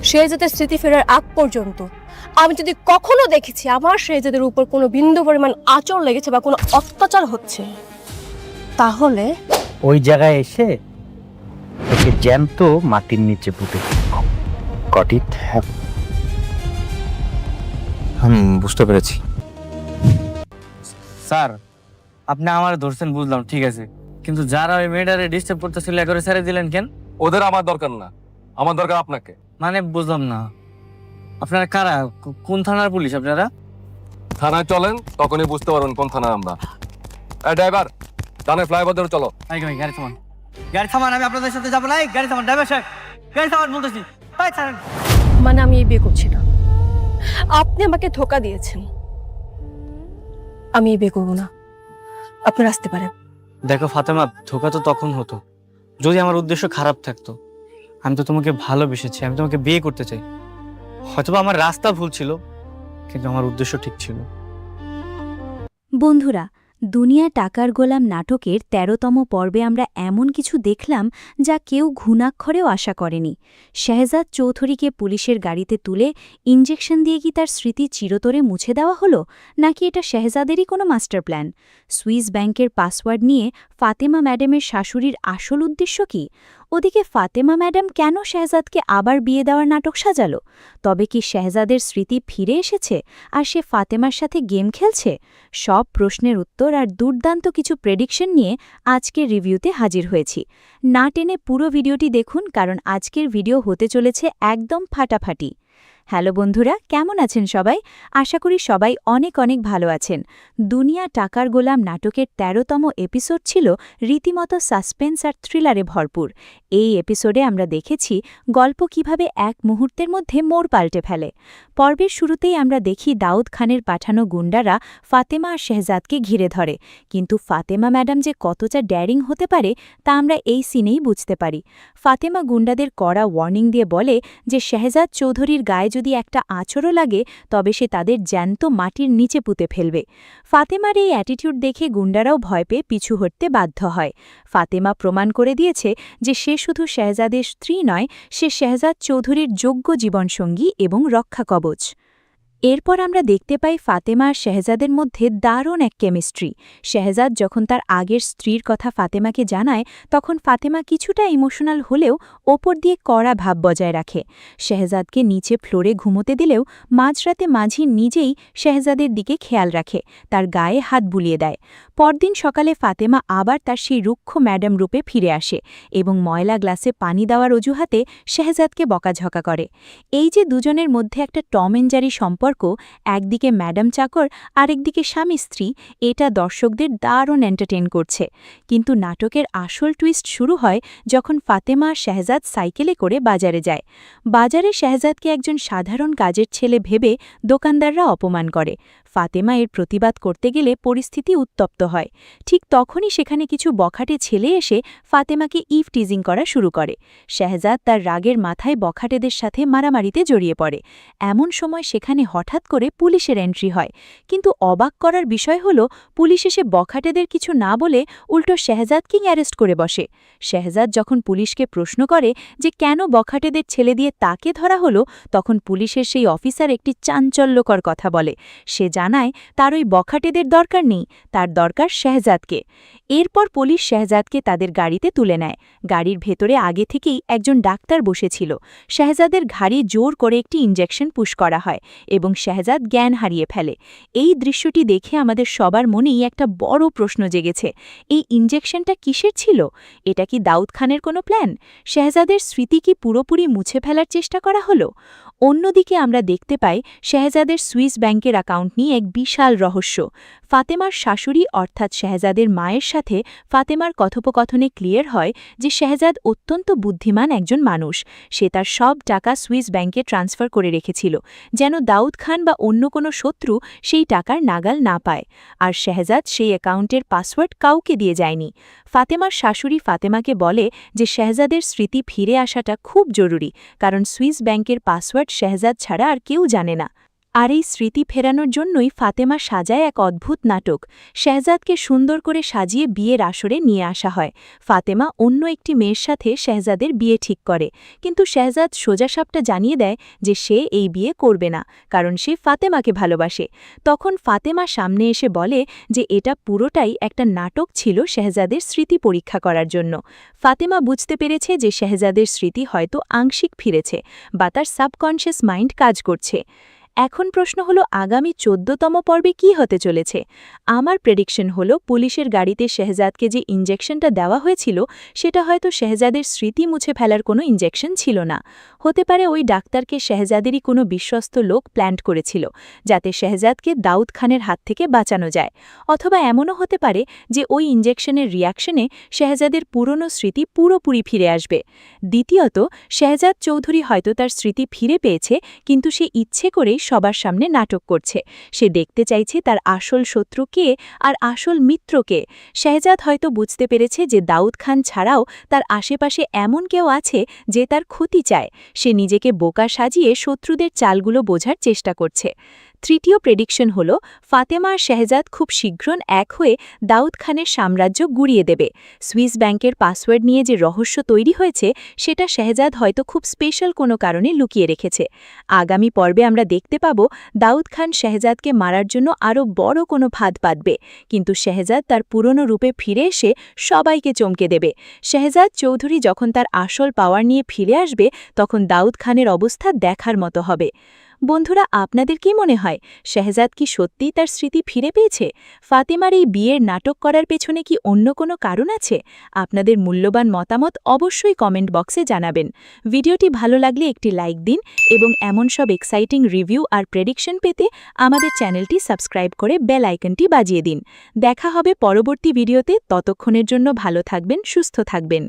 শেহজাদের স্মৃতি ফেরার আগ পর্যন্ত আমি যদি কখনো দেখেছি আমার শেহজাদের উপর কোনো বিন্দু পরিমাণ আঁচড় লেগেছে বা কোনো অত্যাচার হচ্ছে, তাহলে ওই জায়গায় এসে ওকে জ্যান্ত মাটির নিচে পুঁতে গট ইট? বুঝতে পেরেছি। স্যার, আপনি আমার ধরছেন বুঝলাম, ঠিক আছে, কিন্তু যারা ওই মেয়েটারে ডিস্টার্ব করতেছিল একবারে ছেড়ে দিলেন কেন? ওদের আমার দরকার না, আমার দরকার আপনাকে। মানে বুঝলাম না, আপনারা কারা? কোন থানার পুলিশ আপনারা? থানায় চলেন, তখনই বুঝতে পারবেন কোন থানা আমরা। ড্রাইভার, ডানে ফ্লাইওভার ধরে চলো। ভাই গাড়ি থামান, গাড়ি থামান, আমি আপনাদের সাথে যাবো না। গাড়ি থামান, ড্রাইভার সাহেব, গাড়ি থামান বলতেছি। ভাই ছাড়েন। মানে আমি এই বিয়ে করছি না, আপনি আমাকে ধোকা দিয়েছেন, আমি এই বিয়ে করবো না, আপনারা আসতে পারেন। দেখো ফাতেমা, ধোকা তো তখন হতো যদি আমার উদ্দেশ্য খারাপ থাকতো। আমি তো তোমাকে ভালোবেসেছি, আমি তোমাকে বিয়ে করতে চাই। হয়তোবা আমার রাস্তা ভুল ছিল, কিন্তু আমার উদ্দেশ্য ঠিক ছিল। বন্ধুরা, দুনিয়া টাকার গোলাম নাটকের ১৩তম পর্বে আমরা এমন কিছু দেখলাম যা কেউ ঘুণাক্ষরেও আশা করেনি। শেহজাদ চৌধুরীকে পুলিশের গাড়িতে তুলে ইঞ্জেকশন দিয়ে কি তার স্মৃতি চিরতরে মুছে দেওয়া হলো, নাকি এটা শেহজাদেরই কোনো মাস্টার প্ল্যান? সুইস ব্যাংকের পাসওয়ার্ড নিয়ে ফাতেমা ম্যাডামের শাশুড়ির আসল উদ্দেশ্য কি? ওদিকে ফাতেমা ম্যাডাম কেন শেহজাদকে আবার বিয়ে দেওয়ার নাটক সাজালো? তবে কি শেহজাদের স্মৃতি ফিরে এসেছে আর সে ফাতেমার সাথে গেম খেলছে? সব প্রশ্নের উত্তর আর দুর্দান্ত কিছু প্রেডিকশন নিয়ে আজকের রিভিউতে হাজির হয়েছি। না টেনে পুরো ভিডিওটি দেখুন, কারণ আজকের ভিডিও হতে চলেছে একদম ফাটাফাটি। হ্যালো বন্ধুরা, কেমন আছেন সবাই? আশা করি সবাই অনেক অনেক ভালো আছেন। দুনিয়া টাকার গোলাম নাটকের ১৩তম এপিসোড ছিল রীতিমতো সাসপেন্স আর থ্রিলারে ভরপুর। এই এপিসোডে আমরা দেখেছি গল্প কিভাবে এক মুহূর্তের মধ্যে মোড় পাল্টে ফেলে। পর্বের শুরুতেই আমরা দেখি দাউদ খানের পাঠানো গুন্ডারা ফাতেমা আর শেহজাদকে ঘিরে ধরে, কিন্তু ফাতেমা ম্যাডাম যে কতটা ড্যারিং হতে পারে তা আমরা এই সিনেই বুঝতে পারি। ফাতেমা গুন্ডাদের কড়া ওয়ার্নিং দিয়ে বলে যে শেহজাদ চৌধুরীর গায়ে যদি একটা আঁচড়ও লাগে তবে সে তাদের জ্যান্ত মাটির নিচে পুঁতে ফেলবে। ফাতেমার এই অ্যাটিটিউড দেখে গুন্ডারাও ভয় পেয়ে পিছু হটতে বাধ্য হয়। ফাতেমা প্রমাণ করে দিয়েছে যে সে শুধু শেহজাদের স্ত্রী নয়, সে শেহজাদ চৌধুরীর যোগ্য জীবনসঙ্গী এবং রক্ষা কবচ। এরপর আমরা দেখতে পাই ফাতেমা আর শেহজাদের মধ্যে দারুণ এক কেমিস্ট্রি। শেহজাদ যখন তার আগের স্ত্রীর কথা ফাতেমাকে জানায়, তখন ফাতেমা কিছুটা ইমোশনাল হলেও ওপর দিয়ে কড়া ভাব বজায় রাখে। শেহজাদকে নিচে ফ্লোরে ঘুমোতে দিলেও মাঝরাতে মাঝি নিজেই শেহজাদের দিকে খেয়াল রাখে, তার গায়ে হাত বুলিয়ে দেয়। পরদিন সকালে ফাতেমা আবার তার সেই রুক্ষ ম্যাডাম রূপে ফিরে আসে এবং ময়লা গ্লাসে পানি দেওয়ার অজুহাতে শেহজাদকে বকাঝকা করে। এই যে দুজনের মধ্যে একটা টম এন্ড জেরি সম্পর্ক, একদিকে ম্যাডাম চাকর আরেকদিকে স্বামী স্ত্রী, এটা দর্শকদের দারুণ এন্টারটেইন করছে। কিন্তু নাটকের আসল টুইস্ট শুরু হয় যখন ফাতেমা আর শেহজাদ সাইকেলে করে বাজারে যায়। বাজারে শেহজাদকে একজন সাধারণ কাজের ছেলে ভেবে দোকানদাররা অপমান করে। ফাতেমা এর প্রতিবাদ করতে গেলে পরিস্থিতি উত্তপ্ত হয়। ঠিক তখনই সেখানে কিছু বখাটে ছেলে এসে ফাতেমাকে ইভ টিজিং করা শুরু করে। শেহজাদ তার রাগের মাথায় বখাটেদের সাথে মারামারিতে জড়িয়ে পড়ে। এমন সময় সেখানে হঠাৎ করে পুলিশের এন্ট্রি হয়, কিন্তু অবাক করার বিষয় হল পুলিশ এসে বখাটেদের কিছু না বলে উল্টো শেহজাদকেই অ্যারেস্ট করে বসে। শেহজাদ যখন পুলিশকে প্রশ্ন করে যে কেন বখাটেদের ছেলে দিয়ে তাকে ধরা হলো, তখন পুলিশের সেই অফিসার একটি চাঞ্চল্যকর কথা বলে। সে জানায় তার ওই বখাটেদের দরকার নেই, তার দরকার শেহজাদকে। এরপর পুলিশ শেহজাদকে তাদের গাড়িতে তুলে নেয়। গাড়ির ভেতরে আগে থেকেই একজন ডাক্তার বসেছিল। শেহজাদের ঘাড়ে জোর করে একটি ইঞ্জেকশন পুশ করা হয় এবং শেহজাদ জ্ঞান হারিয়ে ফেলে। এই দৃশ্যটি দেখে আমাদের সবার মনেই একটা বড় প্রশ্ন জেগেছে, এই ইঞ্জেকশনটা কিসের ছিল? এটা কি দাউদ খানের কোনো প্ল্যান? শেহজাদের স্মৃতি কি পুরোপুরি মুছে ফেলার চেষ্টা করা হলো? অন্যদিকে আমরা দেখতে পাই শেহজাদের সুইস ব্যাংকের অ্যাকাউন্ট নিয়ে এক বিশাল রহস্য। ফাতেমার শাশুড়ি অর্থাৎ শেহজাদের মায়ের সাথে ফাতেমার কথোপকথনে ক্লিয়ার হয় যে শেহজাদ অত্যন্ত বুদ্ধিমান একজন মানুষ। সে তার সব টাকা সুইস ব্যাংকে ট্রান্সফার করে রেখেছিল, যেন দাউদ খান বা অন্য কোনো শত্রু সেই টাকার নাগাল না পায়। আর শেহজাদ সেই অ্যাকাউন্টের পাসওয়ার্ড কাউকে দিয়ে যায়নি। ফাতেমার শাশুড়ি ফাতেমাকে বলে যে শেহজাদের স্মৃতি ফিরে আসাটা খুব জরুরি, কারণ সুইস ব্যাংকের পাসওয়ার্ড শেহজাদ ছাড়া আর কেউ জানে না। আর এই স্মৃতি ফেরানোর জন্যই ফাতেমা সাজায় এক অদ্ভুত নাটক। শেহজাদকে সুন্দর করে সাজিয়ে বিয়ের আসরে নিয়ে আসা হয়। ফাতেমা অন্য একটি মেয়ের সাথে শেহজাদের বিয়ে ঠিক করে, কিন্তু শেহজাদ সোজাসাপটা জানিয়ে দেয় যে সে এই বিয়ে করবে না, কারণ সে ফাতেমাকে ভালোবাসে। তখন ফাতেমা সামনে এসে বলে যে এটা পুরোটাই একটা নাটক ছিল শেহজাদের স্মৃতি পরীক্ষা করার জন্য। ফাতেমা বুঝতে পেরেছে যে শেহজাদের স্মৃতি হয়তো আংশিক ফিরেছে বা তার সাবকনশিয়াস মাইন্ড কাজ করছে। এখন প্রশ্ন হলো আগামী 14তম পর্বে কি হতে চলেছে। আমার প্রেডিকশন হলো পুলিশের গাড়িতে শেহজাদকে যে ইনজেকশনটা দেওয়া হয়েছিল সেটা হয়তো শেহজাদের স্মৃতি মুছে ফেলার কোনো ইনজেকশন ছিল না। হতে পারে ওই ডাক্তারকে শেহজাদেরই কোনো বিশ্বস্ত লোক প্ল্যান্ট করেছিল যাতে শেহজাদকে দাউদ খানের হাত থেকে বাঁচানো যায়। অথবা এমনও হতে পারে যে ওই ইনজেকশনের রিয়াকশনে শেহজাদের পুরনো স্মৃতি পুরোপুরি ফিরে আসবে। দ্বিতীয়ত, শেহজাদ চৌধুরী হয়তো তার স্মৃতি ফিরে পেয়েছে, কিন্তু সে ইচ্ছে করেই সবার সামনে নাটক করছে। সে দেখতে চাইছে তার আসল শত্রু কে আর আসল মিত্র কে। শেহজাদ হয়তো বুঝতে পেরেছে যে দাউদ খান ছাড়াও তার আশেপাশে এমন কেউ আছে যে তার ক্ষতি চায়। সে নিজেকে বোকা সাজিয়ে শত্রুদের চালগুলো বোঝার চেষ্টা করছে। তৃতীয় প্রেডিকশন হল ফাতেমা আর শেহজাদ খুব শীঘ্রই এক হয়ে দাউদ খানের সাম্রাজ্য গুড়িয়ে দেবে। সুইস ব্যাংকের পাসওয়ার্ড নিয়ে যে রহস্য তৈরি হয়েছে সেটা শেহজাদ হয়তো খুব স্পেশাল কোনো কারণে লুকিয়ে রেখেছে। আগামী পর্বে আমরা দেখতে পাব দাউদ খান শেহজাদকে মারার জন্য আরও বড় কোনো ফাঁদ পাতবে, কিন্তু শেহজাদ তার পুরনো রূপে ফিরে এসে সবাইকে চমকে দেবে। শেহজাদ চৌধুরী যখন তার আসল পাওয়ার নিয়ে ফিরে আসবে তখন দাউদ খানের অবস্থা দেখার মতো হবে। বন্ধুরা, আপনাদের কি মনে হয় শেহজাদ কি সত্যিই তার স্মৃতি ফিরে পেয়েছে? ফাতেমার এই বিয়ের নাটক করার পেছনে কি অন্য কোনো কারণ আছে? আপনাদের মূল্যবান মতামত অবশ্যই কমেন্ট বক্সে জানাবেন। ভিডিওটি ভালো লাগলে একটি লাইক দিন এবং এমন সব এক্সাইটিং রিভিউ আর প্রেডিকশন পেতে আমাদের চ্যানেলটি সাবস্ক্রাইব করে বেল আইকনটি বাজিয়ে দিন। দেখা হবে পরবর্তী ভিডিওতে। ততক্ষণের জন্য ভালো থাকবেন, সুস্থ থাকবেন।